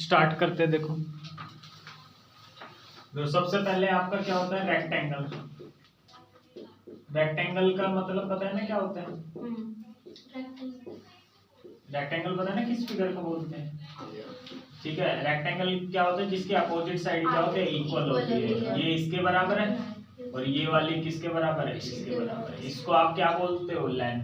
Start करते हैं। देखो तो सबसे पहले आपका क्या होता है रेक्टेंगल। रेक्टेंगल का मतलब पता है ना क्या होता है? रेक्टेंगल पता है ना किस फिगर को बोलते हैं? ठीक है, रेक्टेंगल क्या होता है जिसकी अपोजिट साइड क्या होते हैं इक्वल होती है। ये इसके बराबर है और ये वाली किसके बराबर है? इसके बराबर है। इसको आप क्या बोलते हो? लेंथ।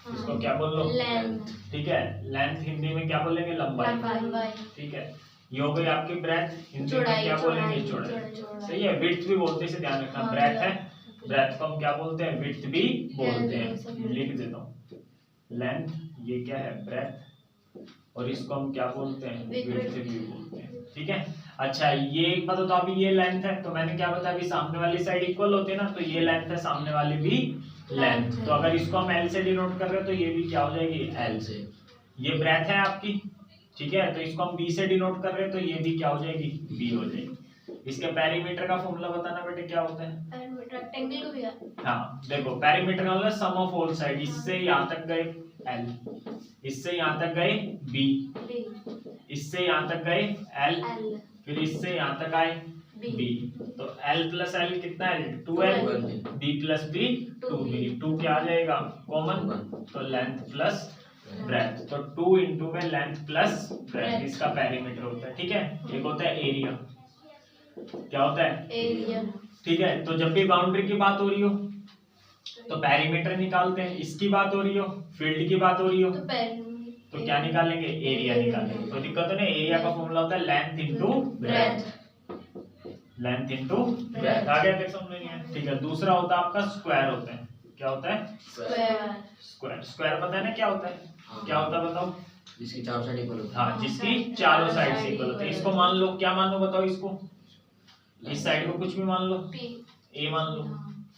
इसको क्या बोल लो? लेंथ। ठीक है, लेंथ हिंदी में क्या बोलेंगे? लंबाई। ठीक है, ये हो गई आपकी ब्रेथ, हिंदी में क्या बोलेंगे? चौड़ाई। सही है, विड्थ भी बोलते हैं, इसे ध्यान रखना। ब्रेथ है, ब्रेथ को हम क्या बोलते हैं? विड्थ भी बोलते हैं। लिख देता हूँ, लेंथ ये क्या है? ब्रेथ, और इसको हम क्या बोलते हैं? विड्थ भी बोलते हैं। ठीक है, अच्छा ये एक बात तो अभी ये लेंथ है, तो मैंने क्या बताया अभी सामने वाली साइड इक्वल होती है ना, तो ये लेंथ है, सामने वाली भी लेंथ। तो अगर इसको हम एल से डिनोट कर रहे हो तो ये भी क्या हो जाएगी? एल से। ये ब्रेथ है आपकी, ठीक है, तो इसको हम बी से डिनोट कर रहे हैं तो ये भी क्या हो जाएगी? बी हो जाएगी। इसके पेरीमीटर का फॉर्मूला बताना बेटे क्या होता है? रेक्टेंगल को भी है। हाँ देखो, पेरीमीटर का मतलब सम ऑफ ऑल साइड। इससे यहाँ तक गए एल, इससे यहाँ तक गए बी, इससे यहाँ तक गए एल, फिर इससे यहाँ तक आए बी। तो एल प्लस एल कितना है? 2l, B plus B 2b। 2 क्या आ जाएगा? कॉमन, तो लेंथ प्लस ब्रेथ, तो 2 इंटू में लेंथ प्लस ब्रेथ इसका पेरीमीटर होता है। ठीक है, एक होता है एरिया। क्या होता है? एरिया। ठीक है, तो जब भी बाउंड्री की बात हो रही हो तो पेरीमीटर निकालते हैं, इसकी बात हो रही हो, फील्ड की बात हो रही हो तो क्या निकालेंगे? एरिया निकालेंगे। तो दिक्कत है ना, एरिया का फॉर्मूला होता है length into breath, length into breath. आगे देख समझ नहीं है? ठीक है, दूसरा होता है आपका स्क्वायर होता है। क्या होता है? स्क्वायर। स्क्वायर, स्क्वायर पता है ना क्या होता है? क्या होता है बताओ? जिसकी चारों साइड इक्वल होती है। हाँ, जिसकी चारों साइड से इक्वल होती है। इसको मान लो, क्या मान लो बताओ? इसको, इस साइड को कुछ भी मान लो, ए मान लो,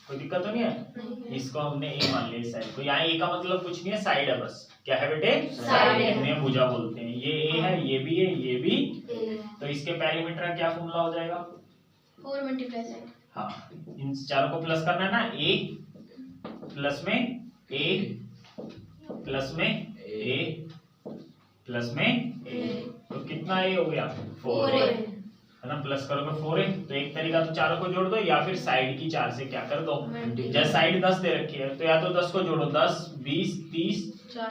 कोई दिक्कत तो नहीं है? इसको हमने ए मान लिया, इस साइड को। यहाँ ए का मतलब कुछ नहीं है, साइड है बस। क्या है बेटे? साइड। इन्हें भुजा बोलते हैं। ये ए है, ये भी है, ये भी। तो इसके पेरीमीटर का क्या फॉर्मूला हो जाएगा? 4 मल्टीप्लाई साइड। हाँ, इन चारों को प्लस करना है ना, ए प्लस में ए प्लस में ए प्लस में ए, तो कितना ए हो गया? 4 है ना। प्लस करोगे 4 है, तो एक तरीका तो चारों को जोड़ दो, या फिर साइड की 4 से क्या कर दो? जैसे साइड 10 दे रखी है तो या तो 10 को जोड़ो, 10 20 30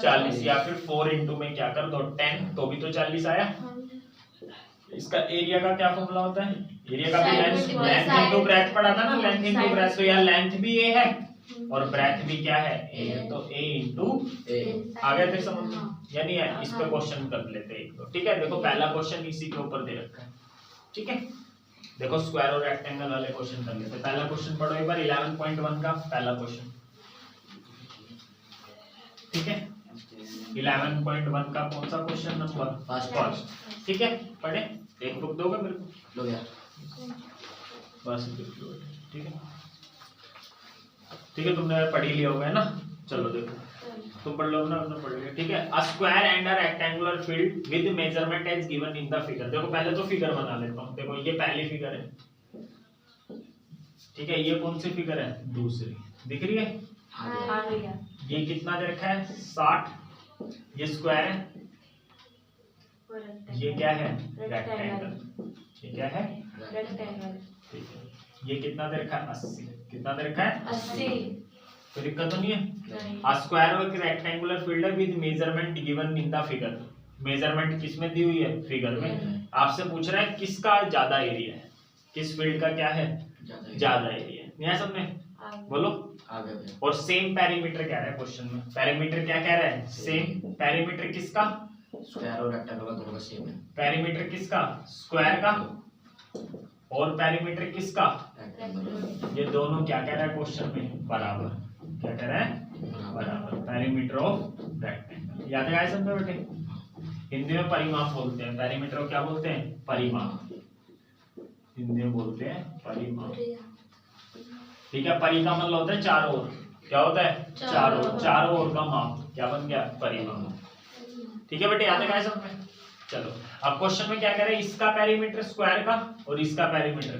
40, या फिर 4 इंटू में क्या कर दो? 10, तो भी तो 40 आया। इसका एरिया का क्या फॉर्मूला होता है? एरिया का भी लेंथ इनटू ब्रेथ पढ़ा था ना, लेंथ इनटू ब्रेथ। तो यहाँ लेंथ भी ए है और ब्रेथ भी क्या है? ए है, तो ए इंटू ए। आगे तक समझ यानी इस पे क्वेश्चन कर लेते हैं एक दो। ठीक है, देखो पहला क्वेश्चन इसी के ऊपर दे रखा है। ठीक है, देखो स्क्वायर और रेक्टेंगल वाले क्वेश्चन कर लेते हैं। पहला क्वेश्चन पढ़ो एक बार, 11.1 का पहला क्वेश्चन। ठीक है, 11.1 का कौन सा क्वेश्चन नंबर? फर्स्ट। ठीक है, पढ़े, एक बुक दोगे मेरे को? लो यार, बस ठीक है, ठीक है, तुमने पढ़ ही लिया होगा है ना। चलो देखो, तुम पढ़ लो ना, अपना पढ़ लिया। ठीक है, a square and a rectangular field with measurement as given in the figure. देखो पहले तो फिगर बना लेता हूं। देखो ये पहली फिगर है, ठीक है, ये कौन सी फिगर है? दूसरी। दिख रही है? आ गया। ये कितना दे रखा है? 60। ये स्क्वायर है, ये क्या है? रेक्टेंगल। ये क्या है? रेक्टेंगल। ठीक है, ये कितना दे रखा है? 80। कितना दे रखा है? 80। कोई दिक्कत तो नहीं है? नहीं। A square और रेक्टेंगुलर फील्ड है with measurement given in the figure. Measurement किसमें दी हुई है? फिगर में। आपसे पूछ रहा है किसका ज्यादा एरिया है, किस फील्ड का क्या है? ज्यादा एरिया। नहीं सब में बोलो। आगे और सेम पेरीमीटर कह रहा है क्वेश्चन में। पेरीमीटर क्या कह रहा है? सेम। पेरीमीटर किसका? स्क्वायर और रेक्टेंगल का दोनों का सेम है। पेरीमीटर किसका? स्क्वायर का। और पेरीमीटर किसका? रेक्टेंगल। ये दोनों क्या कह रहा है क्वेश्चन में? बराबर। क्या कह रहा है? बराबर। Perimeter of rectangle. याद है समझो बेटे, हिंदी में परिमाप बोलते हैं। पेरीमीटर को क्या बोलते हैं? परिमाप। हिंदी में बोलते हैं परिमाप। ठीक है, परि का मतलब होता है चारों ओर। क्या होता है? चारों। चारों ओर का माप क्या बन गया? परिमाप। ठीक है बेटे, याद है समझ में? चलो अब क्वेश्चन में क्या कह रहे हैं? इसका पेरीमीटर स्क्वायर का और इसका पेरीमीटर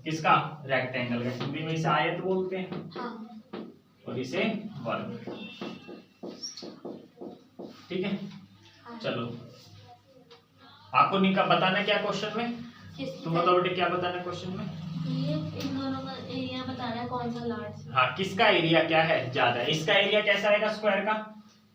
किसका? रेक्टेंगल का। हिंदी में इसे आयत बोलते हैं और इसे वर्ग। ठीक है, चलो आपको बताना क्या क्वेश्चन में, तुम बताओ बेटे क्या बताना क्वेश्चन में। ये इन दोनों का एरिया बताना है कौन सा लार्ज। हाँ, किसका एरिया क्या है ज्यादा है। इसका एरिया कैसा रहेगा स्क्वायर का,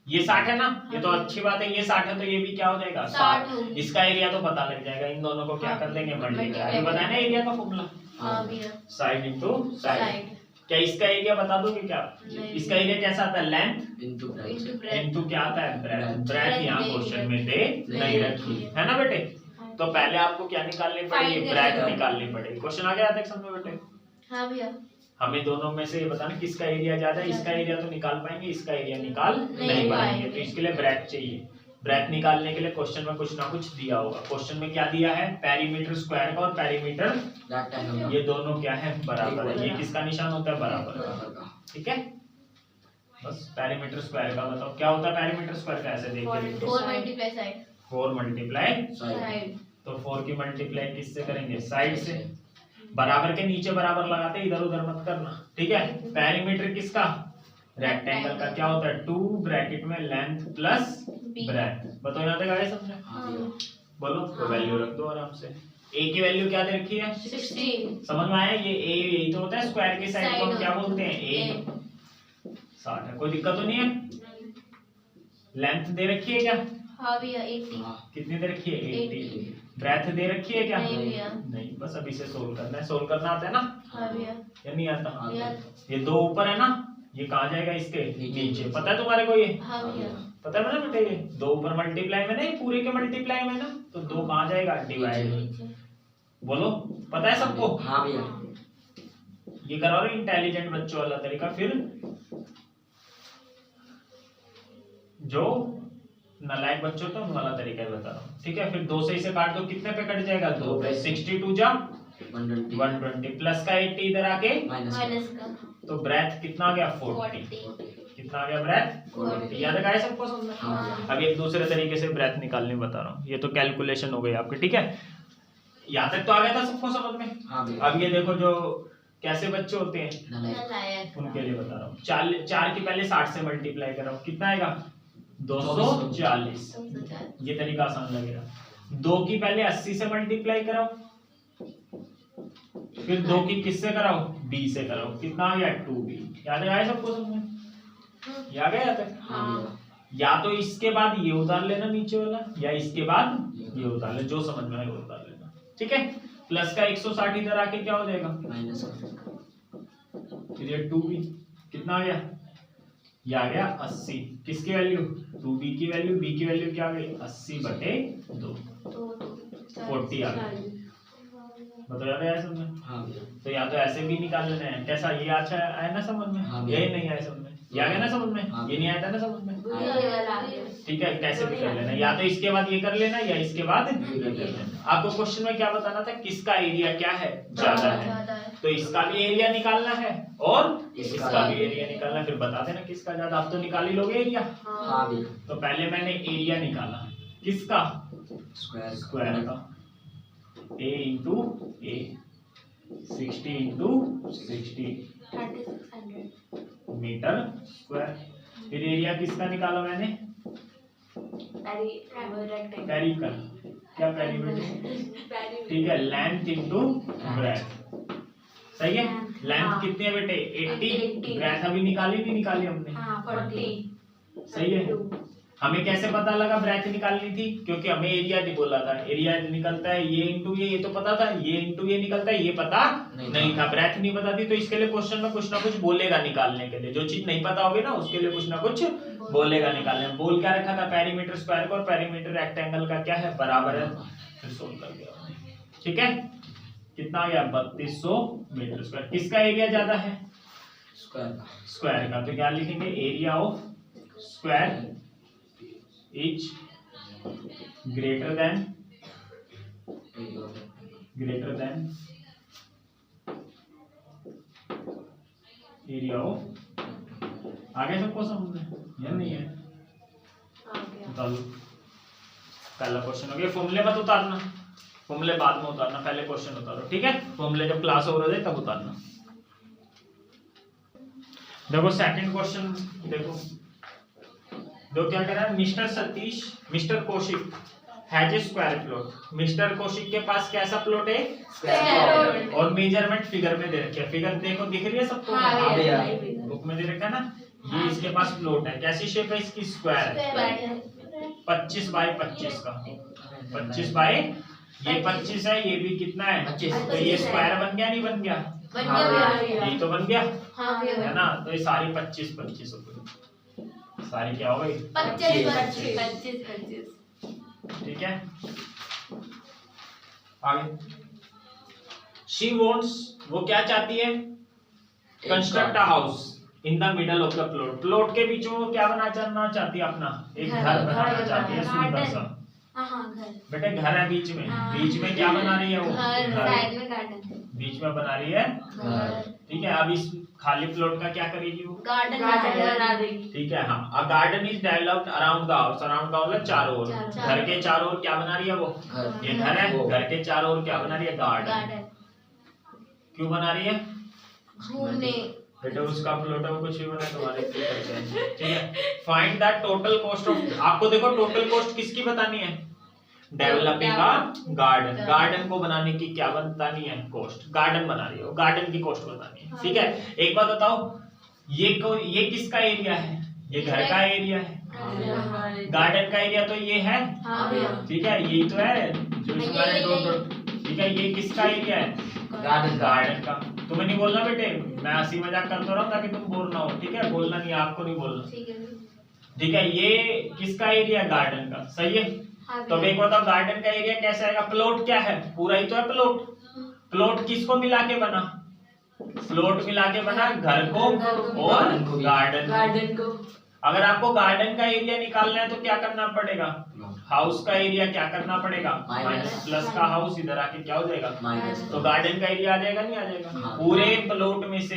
ये 60 है ना, ये तो अच्छी बात है, ये 60 है तो ये भी क्या हो जाएगा 60। इसका एरिया तो पता लग जाएगा, इन दोनों को क्या कर देंगे मल्टीप्लाई। अभी बताया ना एरिया का फॉर्मूला, हाँ भैया साइड इनटू साइड। क्या इसका एरिया बता दोगे क्या, इसका एरिया कैसा आता है लेंथ इनटू क्या आता है ब्रेथ। ब्रेथ यहाँ क्वेश्चन में दे नहीं रखी है ना बेटे, तो पहले आपको क्या निकालनी पड़ेगी, ब्रेथ निकालनी पड़ेगी। क्वेश्चन आ गया था समझ में बेटे। हाँ भैया हमें दोनों में से ये बताना किसका एरिया ज्यादा है। इसका एरिया तो निकाल पाएंगे, इसका एरिया निकाल नहीं पाएंगे, तो इसके लिए ब्रेथ चाहिए। ब्रेथ निकालने के लिए क्वेश्चन में कुछ ना कुछ दिया होगा। क्वेश्चन में क्या दिया है, पेरीमीटर स्क्वायर का और पेरीमीटर रेक्टेंगल, ये दोनों क्या है बराबर है। ये किसका निशान होता है बराबर का, ठीक है। बस पेरीमीटर स्क्वायर का बताओ क्या होता है पेरीमीटर स्क्वायर का, ऐसे देख के लिखो 4 मल्टीप्लाई साइड 4 मल्टीप्लाई साइड। तो 4 की मल्टीप्लाई किससे करेंगे साइड से। बराबर के नीचे बराबर लगाते, इधर उधर मत करना, ठीक है। पेरीमीटर किसका रेक्टेंगल का क्या होता है 2 ब्रैकेट में लेंथ प्लस ब्रेथ। बताओ यहाँ तक आए समझे, बोलो तो वैल्यू रख दो आराम से। ए की वैल्यू क्या दे रखी है 16। समझ में आया, ये ए यही तो होता है स्क्वायर की साइड को हम क्या बोलते हैं ए। 60 है, कोई दिक्कत तो नहीं है। लेंथ दे रखी है क्या, हाँ भैया 80। कितनी दे रखी है 80। ब्रेथ दे रखी है क्या, नहीं भैया नहीं। बस अभी से सोल्व करना है, सोल्व करना आता है ना, हाँ भैया या नहीं आता। भैया ये 2 ऊपर है ना, ये कहाँ जाएगा इसके नीचे, पता है तुम्हारे को ये, हाँ भैया पता है ना बेटे, ये 2 ऊपर मल्टीप्लाई में नहीं पूरे के मल्टीप्लाई में ना, तो 2 कहाँ जाएगा डिवाइड। नीचे। बोलो पता है सबको, हाँ भैया ये करो इंटेलिजेंट बच्चों वाला तरीका। फिर जो नालायक बच्चों तो उन वाला तरीका ही बता रहा हूँ, ठीक है। फिर 2 से इसे काट दो, कितने पे कट जाएगा 2 पे, 62 जा 120 प्लस का 80 इधर आके माइनस का तो ब्रेथ कितना आ गया 40। कितना आ गया ब्रेथ 40। याद है सबको समझना। हाँ। अब एक दूसरे तरीके से ब्रेथ निकालने बता रहा हूँ, ये तो कैलकुलेशन हो गई आपकी, ठीक है। यहाँ तक तो आ गया था सबको समझ में। हाँ भैया अब ये देखो जो कैसे बच्चे होते हैं नालायक उनके लिए बता रहा हूँ। 4 की पहले 60 से मल्टीप्लाई करो, कितना आएगा 240। ये तरीका आसान लगेगा। 2 की पहले 80 से मल्टीप्लाई कराओ, फिर 2 की किससे कराओ b से कराओ, कितना आ गया 2b। याद आया सबको समझ में, याद गया तक। हाँ या तो इसके बाद ये उतार लेना नीचे वाला, या इसके बाद ये उतार ले, जो समझ में आए वो उतार लेना, ठीक है। प्लस का 160 इधर आके क्या हो जाएगा माइनस फिर ये 2b कितना आ गया, ये आ गया 80। किसकी वैल्यू 2b की वैल्यू, b की वैल्यू क्या आ गई 80/2 40 आ गई। बताओ याद आया समझ में। हाँ भैया तो या तो ऐसे भी निकाल लेना है, कैसा ये अच्छा आया ना समझ में, हाँ, ये नहीं आया समझ में, ये आ गया ना समझ में, हाँ, ये नहीं आया था ना समझ में, भैया ठीक है। कैसे भी कर लेना, या तो इसके बाद ये कर लेना या इसके बाद ये कर लेना। आपको क्वेश्चन में क्या बताना था, किसका एरिया क्या है ज्यादा है, तो इसका भी एरिया निकालना है और इसका भी एरिया निकालना है। फिर बता देना किसका ज्यादा, आप तो निकाल ही लोगे एरिया। हाँ भैया तो पहले मैंने एरिया निकाला किसका स्क्वायर का, a into A 60 into 60 3600 metre square. फिर एरिया किसका निकाला मैंने पैरी का, क्या पेरीमीटर, ठीक है। लेंथ इंटू ब्रेथ, सही है। लेंथ कितनी है बेटे 80, ब्रेथ अभी निकाली नहीं निकाली हमने, हाँ 40 सही है। हमें कैसे पता लगा ब्रेथ निकालनी थी, क्योंकि हमें एरिया नहीं बोला था। एरिया निकलता है ये इंटू ये तो पता था, ये इंटू ये निकलता है ये पता नहीं था, ब्रेथ नहीं पता थी। तो इसके लिए क्वेश्चन में कुछ ना कुछ बोलेगा निकालने के लिए, जो चीज नहीं पता होगी ना उसके लिए कुछ ना कुछ बोलेगा निकालने में। बोल क्या रखा था पेरीमीटर स्क्वायर का और पेरीमीटर रेक्टेंगल का क्या है बराबर है, फिर सोल्व कर दिया, ठीक है। कितना आ गया 3200 मीटर स्क्वायर। किसका एरिया ज्यादा है स्क्वायर का, तो क्या लिखेंगे area of square is greater than area of, आगे सबको समझ में या नहीं है। उतार लो, पहला क्वेश्चन हो गया। फॉर्मूले मत उतारना, फॉर्मूले बाद में उतारना, पहले क्वेश्चन उतारो, ठीक है। फॉर्मूले जब क्लास ओवर हो जाए तब उतारना। देखो सेकंड क्वेश्चन देखो, जो क्या कह रहा है mister Kaushik has a square plot. Mister Kaushik के पास कैसा प्लॉट है? Square plot. और मेजरमेंट फिगर में दे रखी है। फिगर देखो दिख रही है सबको? हाँ भैया। बुक में दे रखा है ना। ये इसके पास प्लॉट है। कैसी शेप है इसकी? स्क्वायर। 25 बाय 25 का। 25 बाय ये 25 है, ये भी कितना है? 25। तो ये स्क्वायर बन गया नहीं बन गया? बन गया भैया। ये तो बन गया हाँ भैया। है ना। तो ये सारी 25 25 हो गई। सारी क्या हो गई? 25। ठीक है। आगे शी वॉन्ट्स, वो क्या चाहती है? Construct a house in the middle of the plot. Plot के बीच में वो क्या बनाना चाहती है? अपना एक घर बनाना चाहती है सुंदर सा। हाँ घर। बेटे घर है बीच में। हाँ। बीच में क्या बना रही है वो? घर घर। साइड में गार्डन है। बीच में बना रही है घर। ठीक है। अब इस खाली प्लॉट का क्या करेगी वो? गार्डन बना देगी। ठीक है। हाँ, a garden is developed around the house. Around का मतलब चारों ओर। चारों। घर के चारों ओर क्या बना रही है वो? घर। ये घर है। वो। घर के चारों ओर क्या बना रही है? गार्डन। गार्डन क्यों बना रही है? घूमने। बेटा उसका प्लॉट है वो कुछ भी बना तुम्हारे लिए करते हैं। ठीक है। Find the total cost of, आपको देखो टोटल कॉस्ट किसकी बतानी है? डेवलपिंग का गार्डन। गार्डन को बनाने की क्या बतानी है? कॉस्ट। गार्डन बना रही हो, गार्डन की कॉस्ट बतानी है। ठीक है। एक बात बताओ, ये किसका एरिया है? ये घर का एरिया है। गार्डन का एरिया तो ये है। हाँ भैया। ठीक है। ये तो है जो इसका है ठीक है। ये किसका एरिया है? गार्डन। गार्डन का। तुम्हें नहीं बोलना बेटे, मैं हंसी मजाक करता रहा हूँ ताकि तुम बोर ना हो। ठीक है। बोलना नहीं, आपको नहीं बोलना। ठीक है। ठीक है। ये किसका एरिया? गार्डन का। सही है। हाँ तो अब एक बताओ गार्डन का एरिया कैसे आएगा? प्लॉट क्या है? पूरा ही तो है प्लॉट। प्लॉट किसको मिला के बना? प्लॉट मिला के बना घर को और गार्डन को। अगर आपको गार्डन का एरिया निकालना है तो क्या करना पड़ेगा? हाउस का एरिया क्या करना पड़ेगा? माइनस। प्लस का हाउस इधर आके क्या हो जाएगा? माइनस। तो गार्डन का एरिया आ जाएगा नहीं आ जाएगा? हाँ। पूरे प्लॉट में से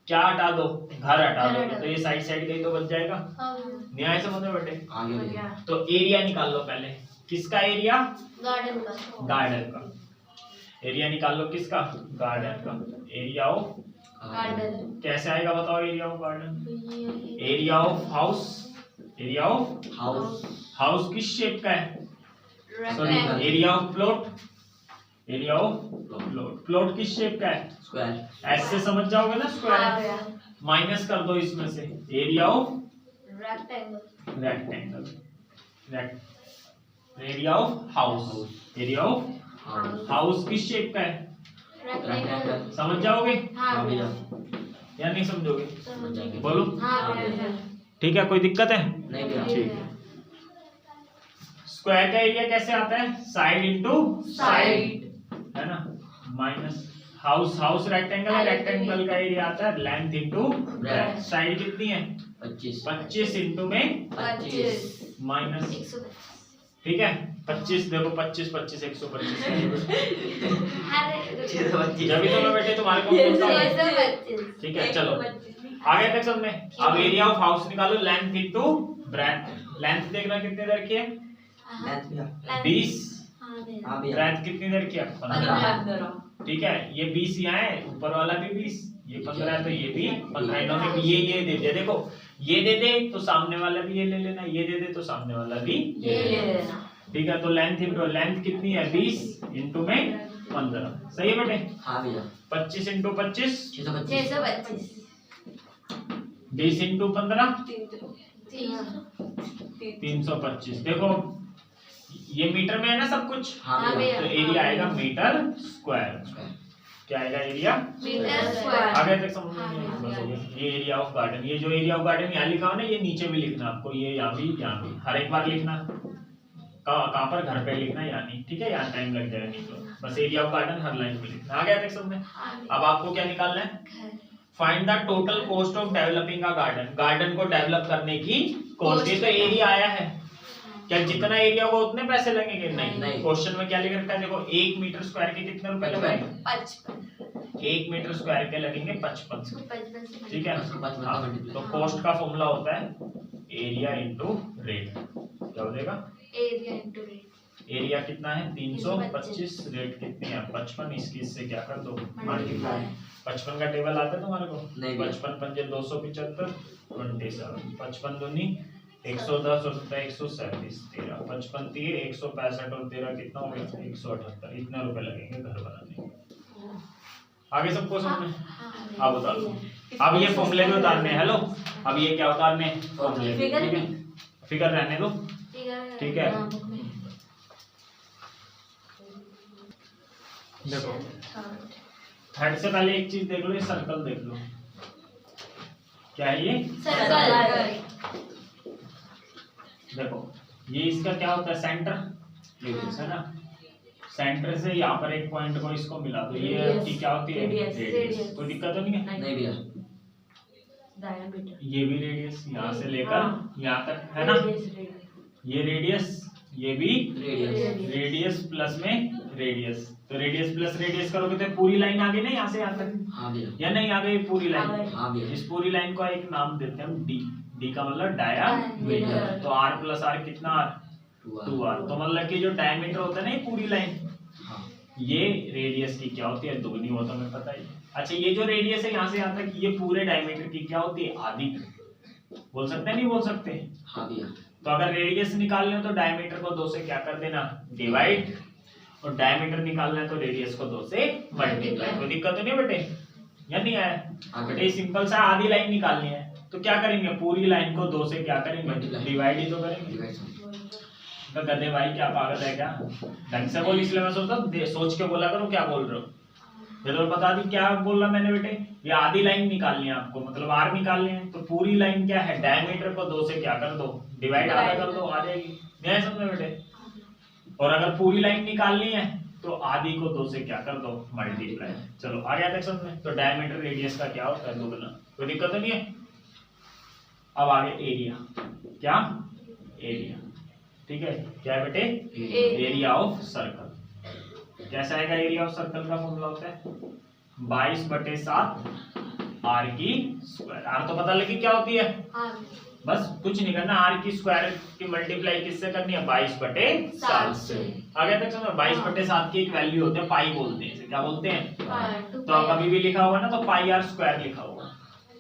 क्या हटा दो? घर हटा घर दो। हटा तो ये साइड साइड का ही तो बच जाएगा। न्याय समझ में बेटे? आगे भैया। तो एरिया निकाल लो पहले। किसका एरिया? गार्डन का। गार्डन का एरिया निकाल लो। किसका? गार्डन का। Area of garden. कैसे आएगा बताओ? Area of garden. Area of house. Area of house. House किस शेप का है? Sorry, rectangle. Area of plot. Area of plot. Plot किस शेप का है? स्क्वायर। ऐसे समझ जाओगे ना हाँ स्क्वायर। भैया। माइनस कर दो इसमें से। Area of rectangle. Rectangle. Area of house. Area of house. House किस शेप का है? रेक्टेंगल। समझ जाओगे हाँ भैया। या नहीं समझोगे? समझ जाएंगे। बोलो। हाँ भैया। ठीक है। कोई दिक्कत है? नहीं भैया। ठीक है। स्क्वायर का एरिया कैसे आता है? Side into side. है ना। Minus house. हाउस रेक्टेंगल है। रेक्टेंगल का एरिया आता है लेंथ इंटू ब्रेड्थ। साइड कितनी है? 25। 25 इंटू में 25। माइनस। 125। ठीक है। 25 देखो 25 25 125 अरे जब भी तो मैं बेटे तुम्हारे को बोलता हूँ। 125। ठीक है। चलो आगे तक समझ में। अब एरिया ऑफ हाउस निकालो। Length into breadth. लेंथ देखना कितनी देर की है? लेंथ भैया। 20। हाँ भैया। हाँ भैया। ब्रेड्थ कितनी देर की है? 15। 15। ठीक है। ये 20 यहाँ है, ऊपर वाला भी 20, ये 15 है तो ये भी 15। इन्होंने भी ये दे दिया। देखो ये दे दे तो सामने वाला भी ये ले लेना, ये दे दे तो सामने वाला भी ये ले लेना। ठीक है। तो लेंथ इंटू लेंथ कितनी है? 20 इंटू में 15। सही है बेटे? हाँ भैया। 25 इंटू 25 625। 625। 20 इंटू 15 300। 325। देखो ये मीटर में है ना सब कुछ। हाँ हाँ भैया। तो एरिया आएगा मीटर स्क्वायर। क्या आएगा एरिया? Metre square. आगे तक समझ में नहीं बस हो गया। ये एरिया ऑफ गार्डन। ये जो एरिया ऑफ गार्डन यहाँ लिखा हो ना, ये नीचे भी लिखना आपको। ये यहाँ भी हर एक बार लिखना। कहाँ पर? घर पे लिखना या नहीं। ठीक है। यहाँ टाइम लग जाएगा नहीं तो बस area of garden her line पे लिखना। आगे तक समझ में। अब आपको क्या निकालना है? Find the total cost of developing a garden. Garden को डेवलप करने की कॉस्ट। ये तो एरिया आया है। क्या जितना एरिया होगा उतने पैसे लगेंगे? नहीं। क्वेश्चन में क्या लिख रखा है? देखो 1 मीटर स्क्वायर के कितने रुपए लगेंगे? 55। 1 मीटर स्क्वायर के लगेंगे 55। 55 से ठीक है। हाँ, तो कॉस्ट का फॉर्मूला होता है एरिया इंटू रेट। क्या हो जाएगा? Area into rate. एरिया कितना है? 325। रेट कितनी है? 55। इसकी इससे क्या कर दो? मल्टीप्लाई। 55 का टेबल आता है तुम्हारे को? नहीं। 55 पंजे 275 27। 55 दूनी 110 और 137 13 55 3 165 और 13 कितना हो गया 178 इतना रुपए लगेंगे घर बनाने में। आगे सबको समझ में? अब उतार दो। अब ये फॉर्मूले में उतारने हैं। हेलो अब ये क्या उतारने हैं फॉर्मूले में, ठीक है फिगर रहने दो ठीक है। देखो थर्ड से पहले एक चीज देख लो, ये सर्कल देख लो क्या है ये सर्कल। देखो ये इसका क्या होता है सेंटर रेडियस है ना, सेंटर से यहाँ पर एक पॉइंट को इसको मिला तो ये आपकी क्या होती है रेडियस। कोई दिक्कत तो नहीं है? नहीं भैया डायमीटर ये भी रेडियस यहाँ से लेकर यहाँ तक है ना, ये रेडियस ये भी रेडियस प्लस में रेडियस, तो रेडियस प्लस रेडियस करोगे तो पूरी लाइन आ गई ना यहाँ से यहाँ तक। हाँ भैया या नहीं आ गई पूरी लाइन? हाँ भैया इस पूरी लाइन को एक नाम देते हैं हम डी, डी का मतलब डायामीटर। तो आर प्लस आर कितना आर 2r, तो मतलब कि जो डायमीटर होता है ना ये पूरी लाइन हाँ ये रेडियस की क्या होती है दुगनी, वो तो हमें पता ही है। अच्छा ये जो रेडियस है यहाँ से यहाँ तक ये पूरे डायमीटर की क्या होती है आधी, बोल सकते हैं नहीं बोल सकते? हाँ भैया तो अगर रेडियस निकालना है तो डायमीटर को 2 से क्या कर देना डिवाइड, और डायमीटर निकालना है तो रेडियस को 2 से मल्टीप्लाई। कोई दिक्कत तो नहीं बेटे? या नहीं आया बेटे? सिंपल सा आधी लाइन निकालनी है तो क्या करेंगे पूरी लाइन को 2 से क्या करेंगे डिवाइड ही तो करेंगे। तो गधे भाई क्या पागल है क्या? ढंग से बोल, इसलिए मैं सोचता सोच के बोला करो क्या बोल रहे हो। ये तो बता दी क्या बोल रहा मैंने बेटे, ये आधी लाइन निकालनी है आपको मतलब आर निकालनी है, तो पूरी लाइन क्या है डायमीटर को 2 से क्या कर दो डिवाइड आधा कर दो आ जाएगी। नहीं समझ बेटे? और अगर पूरी लाइन निकालनी है तो आधी को 2 से क्या कर दो मल्टीप्लाई। चलो आ गया तक समझ में? तो डायमीटर रेडियस का क्या होता है दुगना, कोई दिक्कत तो नहीं है। अब आगे एरिया, क्या एरिया ठीक है क्या है बेटे एरिया ऑफ सर्कल। कैसा आएगा एरिया ऑफ सर्कल का फॉर्मूला होता है 22/7 आर की स्क्वायर। आर तो पता लगी क्या होती है, बस कुछ नहीं करना, आर की स्क्वायर की मल्टीप्लाई किससे करनी है 22/7 से। आगे तक समझो 22/7 की एक वैल्यू होती है पाई बोलते हैं इसे, क्या बोलते हैं? तो कभी भी लिखा होगा ना तो पाई आर स्क्वायर लिखा होगा,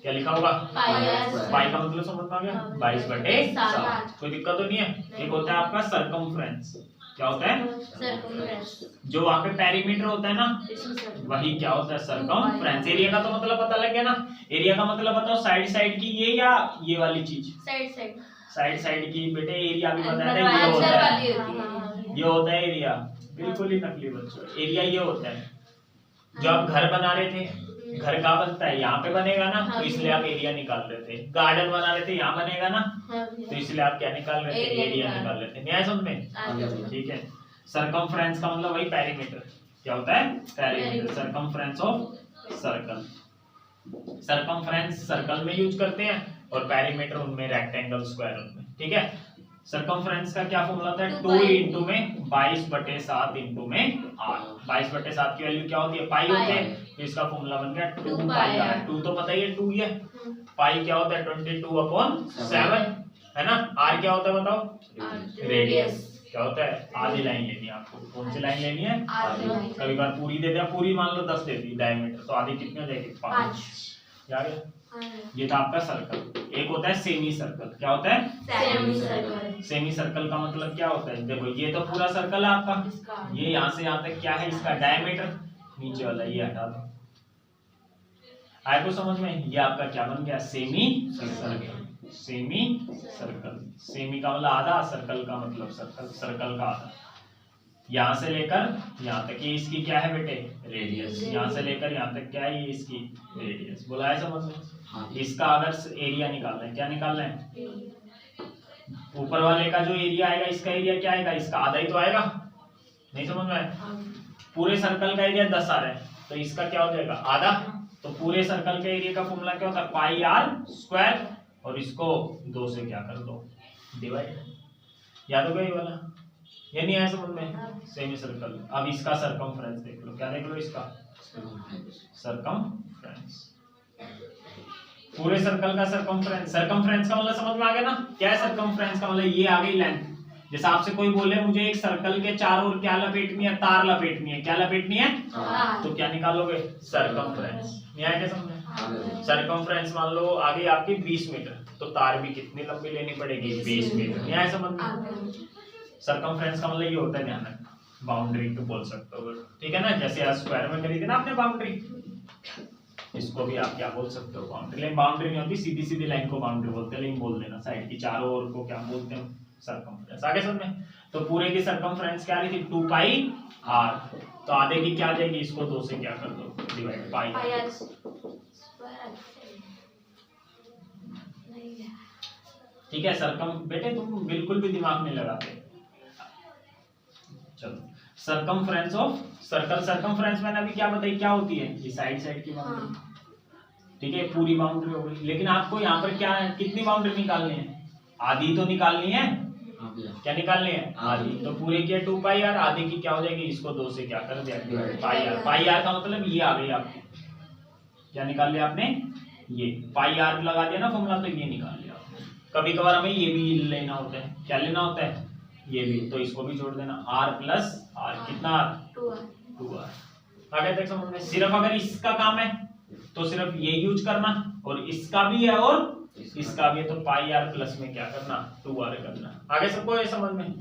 क्या लिखा होगा पाई का मतलब समझ में आ गया 22/7। कोई दिक्कत तो नहीं है? एक होता है आपका सरकमफ्रेंस, क्या होता है जो वहाँ पे पेरीमीटर होता है ना वही क्या होता है सरकमफ्रेंस। एरिया का तो मतलब पता लग गया ना, एरिया का मतलब बताओ साइड साइड की ये या ये वाली चीज साइड साइड की बेटे एरिया भी बताया था ये होता है, ये होता है एरिया। बिल्कुल ही नकली बच्चों, एरिया ये होता है जो आप घर बना रहे थे, घर का बनता है यहाँ पे बनेगा ना तो इसलिए आप एरिया निकाल रहे थे, गार्डन बना रहे थे यहाँ बनेगा ना तो इसलिए आप क्या निकाल रहे थे एरिया निकाल रहे थे। न्याय समझ में? ठीक है। सरकमफ्रेंस का मतलब वही पेरीमीटर, क्या होता है perimeter, circumference of circle. Circumference circle में यूज करते हैं और पेरीमीटर उनमें रेक्टेंगल स्क्वायर उनमें, ठीक है। सरकमफ्रेंस का क्या फॉर्मूला होता है 2 इंटू में 22/7 इंटू में r। 22/7 की वैल्यू क्या होती है पाई होती है, तो इसका फॉर्मूला बन गया 2 पाई r। 2 तो पता ही है 2 है, पाई क्या होता है 22/7 है ना। r क्या होता है बताओ रेडियस, क्या होता है आधी लाइन लेनी है आपको। कौन सी लाइन लेनी है कभी बार पूरी दे दिया, पूरी मान लो 10 दे दी डायमीटर तो आधी कितनी हो जाएगी 5। यार ये था आपका सर्कल। एक होता है सेमी सर्कल, क्या होता है सेमी सर्कल का मतलब क्या होता है देखो ये तो पूरा सर्कल है आपका, ये यहाँ से यहाँ तक क्या है इसका डायमीटर, नीचे वाला ये हटा दो। आए को समझ में? ये आपका क्या बन गया semi circle. Semi circle, semi का मतलब आधा, सर्कल का मतलब सर्कल, सर्कल का आधा। यहाँ से लेकर यहाँ तक ये इसकी क्या है बेटे रेडियस, यहाँ से लेकर यहाँ तक क्या है ये इसकी रेडियस। बोला है समझ में? इसका अगर एरिया निकालना है, क्या निकालना है ऊपर वाले का जो एरिया आएगा इसका एरिया क्या आएगा इसका आधा ही तो आएगा। नहीं समझ में? पूरे सर्कल का एरिया 10 आ रहा है तो इसका क्या हो जाएगा आधा। तो पूरे सर्कल के एरिया का फॉर्मूला क्या होता है पाई आर स्क्वायर, और इसको 2 से क्या कर दो डिवाइड। याद हो गया ये वाला? ये नहीं आया समझ में? Semi circle. अब इसका सरकमफ्रेंस देख लो, क्या देख लो इसका सरकमफ्रेंस, पूरे सर्कल का सरकमफ्रेंस। सरकमफ्रेंस का मतलब समझ में आ गया ना क्या है सरकमफ्रेंस का मतलब? ये आ गई लेंथ। जैसे आपसे कोई बोले मुझे एक सर्कल के चारों ओर क्या लपेटनी है तार लपेटनी है, क्या लपेटनी है तो क्या निकालोगे सरकमफ्रेंस। नहीं आया क्या समझ में? सरकमफ्रेंस मान लो आगे आपकी 20 मीटर, तो तार भी कितनी लंबी लेनी पड़ेगी? 20 मीटर। यहाँ समझ में सरकमफ्रेंस का मतलब ये होता है, ध्यान रखना, बाउंड्री तो बोल सकते हो, ठीक है ना। जैसे आज स्क्वायर में करी थी ना आपने बाउंड्री, इसको भी आप क्या बोल सकते हो? बाउंड्री। लेकिन बाउंड्री नहीं होती, सीधी सीधी लाइन को बाउंड्री बोलते हैं, लेकिन बोल देना साइड की चारों ओर को क्या बोलते हैं? सरकमफ्रेंस। आगे समझ में? तो पूरे की सरकमफ्रेंस क्या आ रही थी? 2 पाई आर। तो आधे की क्या आ जाएगी? इसको 2 से क्या कर दो? Divide, pi R. ठीक है। सरकम बेटे तुम बिल्कुल भी दिमाग नहीं लगाते। चलो, सरकमफ्रेंस ऑफ सर्कल। सरकमफ्रेंस मैंने अभी क्या बताई क्या होती है? ये साइड की बाउंड्री, ठीक है, पूरी बाउंड्री हो गई। लेकिन आपको यहाँ पर क्या है, कितनी बाउंड्री निकालनी है? आधी तो निकालनी है। क्या निकालनी है? आधी। तो पूरे की 2 पाई आर, आधी की क्या हो जाएगी? इसको 2 से क्या कर दिया? पाई आर। पाई आर का मतलब ये आ गई आपकी, क्या निकाल लिया आपने? ये पाई आर लगा दिया ना फॉर्मूला, तो ये निकाल लिया। कभी कभार हमें ये भी लेना होता है, क्या लेना होता है? ये भी, तो इसको भी जोड़ देना, r प्लस r। कितना r? 2r। आगे तक समझ में? सिर्फ अगर इसका काम है तो सिर्फ ये यूज करना, और इसका भी है और इसका भी है, तो पाई आर प्लस में क्या करना? 2r करना। आगे सबको ये समझ में?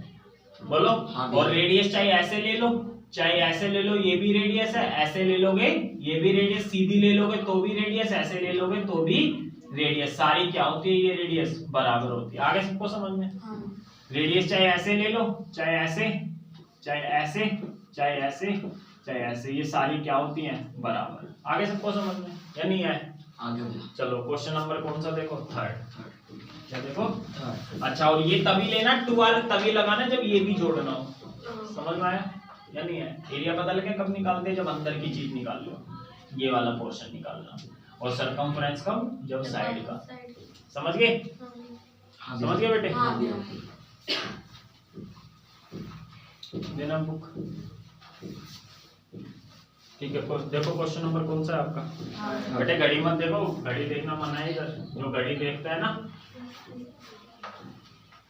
बोलो। और रेडियस चाहे ऐसे ले लो, चाहे ऐसे ले लो, ये भी रेडियस है, ऐसे ले लोगे ये भी रेडियस, सीधी ले लोगे तो भी रेडियस, ऐसे ले लोगे तो भी रेडियस, सारी क्या होती है? ये रेडियस बराबर होती है। आगे सबको समझ में? रेडियस चाहे ऐसे ले लो, चाहे ऐसे, चाहे ऐसे, चाहे ऐसे, चाहे ऐसे, ये सारी क्या होती हैं? बराबर। आगे सबको समझ में या नहीं है? आगे। चलो क्वेश्चन नंबर कौन सा देखो? थर्ड। क्या देखो? अच्छा, और ये तभी लेना 2r तभी लगाना जब ये भी जोड़ना हो। समझ में आया या नहीं है? एरिया पता लगे कब निकालते हैं? जब अंदर की चीज निकाल लो, ये वाला पोर्शन निकालना। और सरकमफ्रेंस कब? जब साइड का। समझ गए? समझ गए बेटे? देना बुक। ठीक है, देखो क्वेश्चन नंबर कौन सा है आपका? बेटे घड़ी मत देखो, घड़ी देखना मना है इधर। जो घड़ी देखता है ना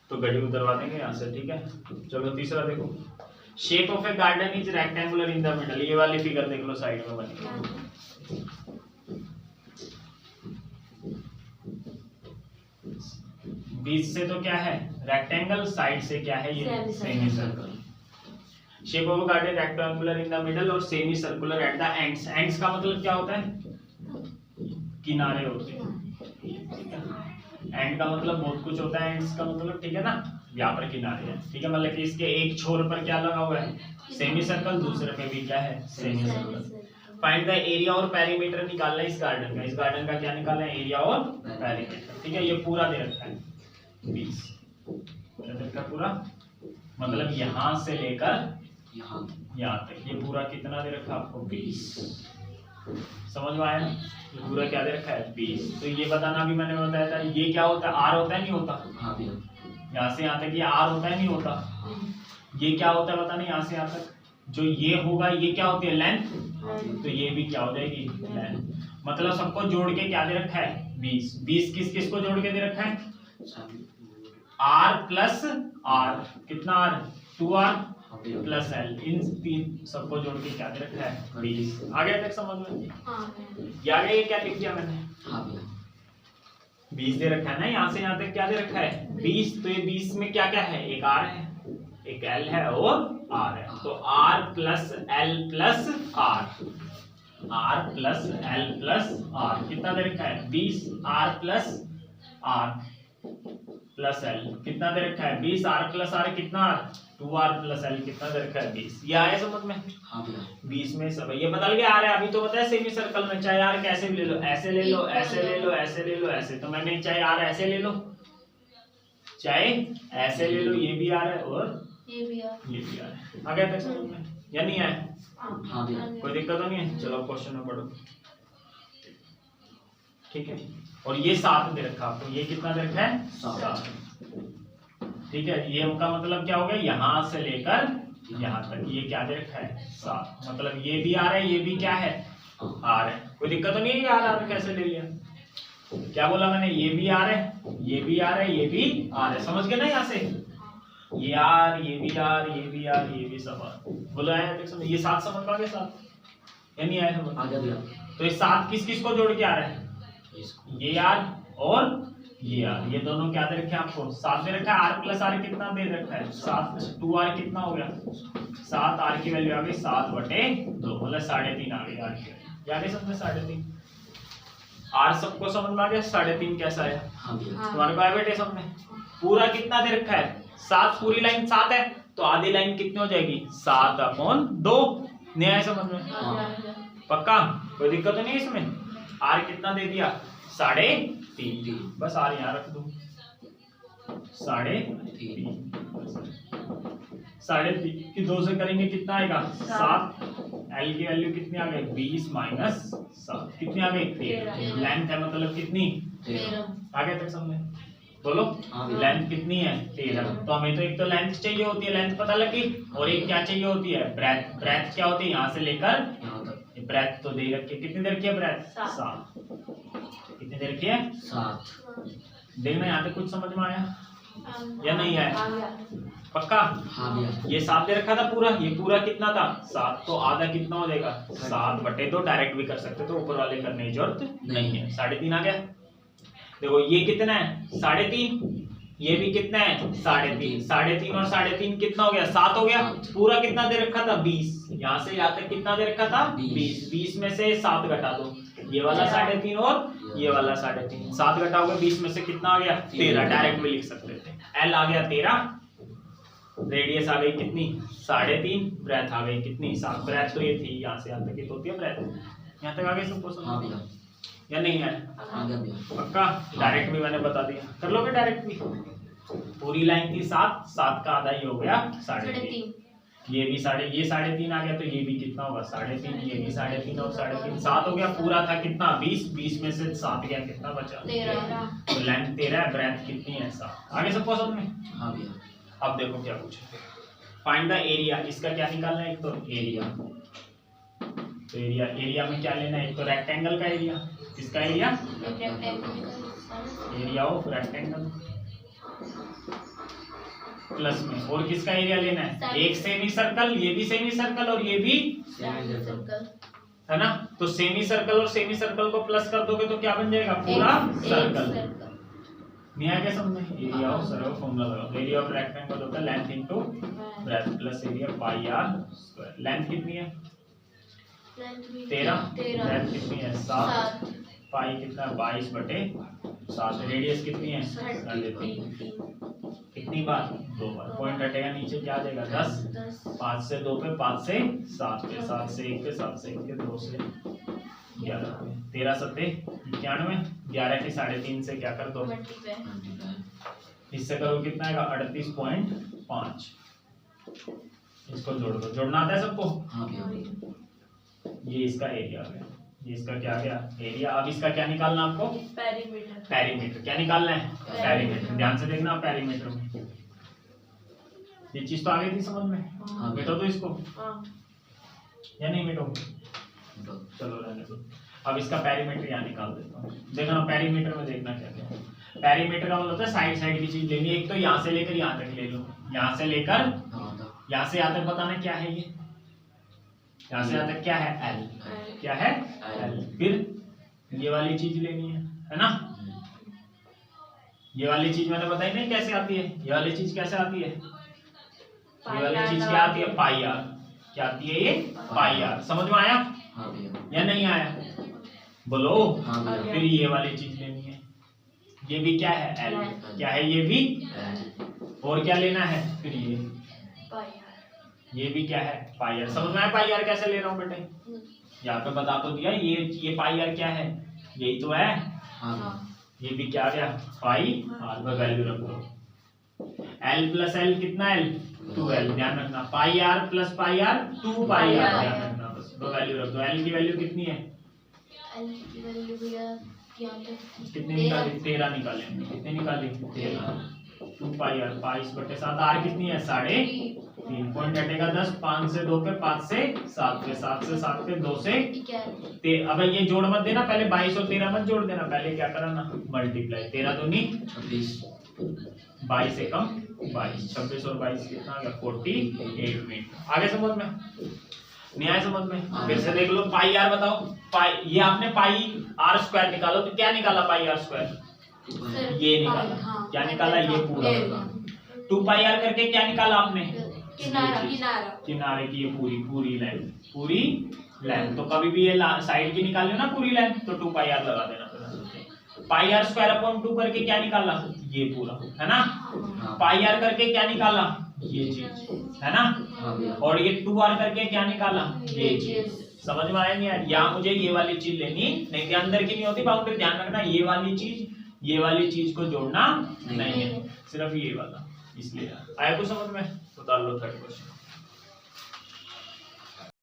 तो घड़ी उतरवा देंगे यहाँ से, ठीक है। चलो तीसरा देखो, shape of A garden is rectangular in the middle. ये वाली फिगर देख लो, साइड में बनी। बीच से तो क्या है? रेक्टेंगल। साइड से क्या है? ये semi circle. Shape of garden rectangular in the middle और semi circular at the ends. Ends का मतलब क्या होता है? किनारे होते हैं। एंड का मतलब बहुत कुछ होता है, एंड्स का मतलब, ठीक है ना, यहाँ पर किनारे हैं, ठीक है। मतलब कि इसके एक छोर पर क्या लगा हुआ है? सेमी सर्कल, दूसरे पे भी क्या है? Semi circle. Find the area और पेरीमीटर निकालना है इस गार्डन का। इस गार्डन का क्या निकालना है? एरिया और पेरीमीटर, ठीक है। ये पूरा दे रखा है 20, क्या दे रखा है पूरा? मतलब यहाँ से लेकर यहाँ तक, ये पूरा कितना दे रखा है आपको? 20। समझ में आया? ये पूरा क्या दे रखा है? 20। तो ये बताना भी मैंने बताया था, ये क्या होता है? r होता है नहीं होता? यहाँ से यहाँ तक ये r होता है नहीं होता? ये क्या होता है बताना? यहाँ से यहाँ तक जो ये होगा, ये क्या होती है? लेंथ। तो ये भी क्या हो जाएगी? लेंथ। मतलब सबको जोड़ के क्या दे रखा है? 20। 20 किस किस को जोड़ के दे रखा है? r plus r। कितना r? 2r plus l। इन तीन सबको जोड़ के क्या दे रखा है? 20। आगे तक समझ में? आगे ये क्या लिख दिया मैंने? 20 दे रखा है ना, यहाँ से यहाँ तक क्या दे रखा है? 20। तो ये 20 में क्या क्या है? एक r है, एक l है और r है। तो r plus l plus r, r plus l plus r कितना दे रखा है? 20। r plus r plus l कितना दे रखा है? 20। r प्लस r कितना? 2r प्लस l कितना दे रखा है? 20। ये आया समझ में? 20 में सब ये बदल गया। r है अभी तो बताया सेमी सर्कल में, चाहे r कैसे भी ले लो, ऐसे ले लो, ऐसे ले लो, ऐसे ले लो, ऐसे। तो मैंने चाहे r ऐसे ले लो, चाहे ऐसे ले लो, ये भी r है और ये भी r है। आ गया तक समझ में या नहीं आया? कोई दिक्कत तो नहीं है? चलो क्वेश्चन में पढ़ो, ठीक है। और ये 7 दे रखा आपको, ये कितना दे रखा है? 7, ठीक है। ये उनका मतलब क्या हो गया? यहाँ से लेकर यहाँ तक ये क्या दे रखा है? 7। मतलब ये भी आ रहा है, ये भी क्या है? आ रहा है। कोई दिक्कत तो नहीं है? यार कैसे ले लिया? क्या बोला मैंने? ये भी आ रहा है, ये भी आ रहा है, ये भी आ रहा है। समझ गए ना? यहाँ से ये आर, ये भी आर, ये भी आर, ये भी सब आर। बोला है ये 7 समझ पाओगे? 7 या नहीं आया समझ? आ गया भैया। तो ये 7 किस किस को जोड़ के आ रहा है? इसको ये यार और ये यार, ये दोनों क्या दे रखे हैं आपको? 7 दे रखा है। r प्लस r कितना दे रखा है? 7। 2r कितना हो गया? 7। r की वैल्यू आ गई 7/2, मतलब 3.5 आ गई r की वैल्यू। आगे समझे 3.5 r सबको समझ में आ गया? 3.5 कैसा है? हाँ भैया। तुम्हारे को आया बेटे समझ में? पूरा कितना दे रखा है? 7। पूरी लाइन 7 है तो आधी लाइन कितनी हो जाएगी? 7/2। नहीं आया समझ में? पक्का? कोई दिक्कत तो नहीं इसमें? r कितना दे दिया? 3.5। बस r यहाँ रख दो 3.5। 3.5 की 2 से करेंगे कितना आएगा? 7। l की वैल्यू कितनी आ गई? 20 माइनस 7 कितनी आ गई? 13। लेंथ है मतलब कितनी? 13। आगे तक समझे? बोलो। हाँ भैया। लेंथ कितनी है? 13। तो हमें तो एक तो लेंथ चाहिए होती है, लेंथ पता लगी, और एक क्या चाहिए होती है? ब्रेथ। ब्रेथ क्या होती है? यहाँ से लेकर यहाँ तक ब्रेथ तो दे रखी है। कितनी दे रखी है ब्रेथ? 7। कितनी दे रखी है? 7। देखना यहाँ तक कुछ समझ में आया या नहीं आया? पक्का? हाँ भैया। ये 7 दे रखा था पूरा, ये पूरा कितना था? 7। तो आधा कितना हो जाएगा? 7/2। डायरेक्ट भी कर सकते तो ऊपर वाले करने की जरूरत नहीं है। 3.5 आ गया। देखो ये कितना है? 3.5। ये भी कितना है? 3.5। 3.5 और 3.5 कितना हो गया? 7 हो गया। पूरा कितना दे रखा था? 20। यहाँ से यहाँ तक कितना दे रखा था? 20। 20 में से 7 घटा दो। ये वाला 3.5 और ये वाला 3.5। 7 घटाओगे 20 में से कितना आ गया? 13। डायरेक्ट भी लिख सकते थे। एल आ गया 13। रेडियस आ गई कितनी? 3.5। ब्रेथ आ गई कितनी? 7। ब्रेथ तो ये थी, यहाँ से यहाँ तक ये तो होती है ब्रेथ। यहाँ तक आ गई सबको हाँ समझ भैया। या नहीं है? आ गया भैया। पक्का? डायरेक्ट भी मैंने बता दिया। कर लोगे डायरेक्ट भी? पूरी लाइन थी 7। 7 का आधा ही हो गया 3.5। ये भी ये 3.5 आ गया तो ये भी कितना होगा? 3.5। ये भी 3.5 और 3.5 7 हो गया। पूरा था कितना? 20। 20 में से 7 गया, कितना बचा? 13। तो लेंथ 13 है, ब्रेथ कितनी है? 7। आगे सबको समझ में? हाँ भैया। अब देखो क्या पूछे। Find the area. इसका क्या निकालना है? एक तो एरिया। तो एरिया में क्या लेना है? एक तो रेक्टेंगल का एरिया। किसका area? Area of rectangle plus में, और किसका एरिया लेना है? एक सेमी सर्कल, ये भी सेमी सर्कल और ये भी, है ना? तो सेमी सर्कल और सेमी सर्कल को प्लस कर दोगे तो क्या बन जाएगा? पूरा सर्कल। नहीं आ गया समझ में? एरिया ऑफ सर्कल फॉर्मूला लगाओ। एरिया ऑफ रेक्टेंगल होता है length into breadth plus area pi R square. Length कितनी है? 13। ब्रेथ कितनी है? 7। पाई कितना? 22/7। रेडियस कितनी है? 3.5। कितनी बार? 2 बार। पॉइंट हटेगा नीचे, क्या आ जाएगा? 10। 5 से 2 पे, 5 से 7 पे, 7 से 1 पे, 7 से 1 पे, 2 से 11 पे। 13 7 91। 11 की 3.5 से क्या कर दो? इससे करो कितना आएगा? 38.5। इसको जोड़ दो। जोड़ना आता है सबको? हाँ भैया। ये इसका एरिया आ गया, ये इसका क्या आ गया? एरिया। अब इसका क्या निकालना आपको? पेरीमीटर। पेरीमीटर। क्या निकालना है? पेरीमीटर। ध्यान से देखना पेरीमीटर में। ये चीज तो आ गई थी समझ में? हाँ। मिटो तो इसको या नहीं मिटो? तो चलो रहने दो। अब इसका पेरीमीटर यहाँ निकाल देता हूँ। देखना पेरीमीटर में, देखना क्या क्या। पेरीमीटर का मतलब होता है साइड साइड की चीज लेनी है। एक तो यहाँ से लेकर यहाँ तक ले लो, यहाँ से लेकर हाँ तो यहाँ से यहाँ तक बताना क्या है ये। यहाँ से यहाँ तक क्या है? एल। क्या है? एल। फिर ये वाली चीज लेनी है ना? ये वाली चीज मैंने बताई नहीं कैसे आती है। ये वाली चीज कैसे आती है? ये वाली चीज क्या आती है? पाई आर। क्या आती है ये? पाई आर। समझ में आया हाँ भैया। या नहीं आया? बोलो। हाँ भैया। फिर ये वाली चीज लेनी है। ये भी क्या है? एल। क्या है ये भी? और क्या लेना है? फिर ये भी क्या है? पाई आर। समझ में आया पाई आर कैसे ले रहा हूँ बेटे? यहाँ पे बता तो दिया। ये पाई आर क्या है? यही तो है। हाँ ये भी क्या आ गया? पाई आर। वैल्यू रख दो। एल प्लस एल कितना? L 2L। ध्यान रखना pi R plus pi R 2 pi R. ध्यान रखना बस। दो वैल्यू रख दो। एल की वैल्यू कितनी है? कितनी निकाली? 13 निकालेंगे। कितनी निकाली? 13। 2 पाई आर। 22/7। आर कितनी है? 3.5। पॉइंट हटेगा 10। 5 से 2 पे, 5 से 7 पे, 7 से 7 पे, 2 से 13। अब ये जोड़ मत देना पहले। 22 और 13 मत जोड़ देना पहले। क्या कराना? मल्टीप्लाई। 13 दूनी 26। 22 से कम 22। 26 और 22 कितना आ गया? 48 मिनट। आगे समझ में? नहीं आया समझ में? हाँ। फिर से देख लो, पाई आर बताओ, पाई ये आपने पाई आर स्क्वायर निकालो तो क्या निकाला पाई आर स्क्वायर? ये निकाला। हाँ। क्या निकाला? ये पूरा। ये। 2 पाई आर करके क्या निकाला आपने? किनारा ये चीज। किनारा किनारे की ये पूरी लेंथ तो कभी भी ये साइड की निकाली ना पूरी लेंथ तो 2 पाई आर लगा देना। पाई आर स्क्वायर अपॉन 2 करके क्या निकाला? ये पूरा, है ना? हाँ। पाई आर करके क्या निकाला? ये चीज, है ना? हाँ भैया। और ये 2 आर करके क्या निकाला? ये चीज। समझ में आया नहीं यार? या मुझे ये वाली चीज लेनी नहीं थी, अंदर की नहीं होती बाउंड्री, ध्यान रखना ये वाली चीज को जोड़ना नहीं है, सिर्फ ये वाला। इसलिए आया कुछ समझ में? तो डाल लो थर्ड क्वेश्चन।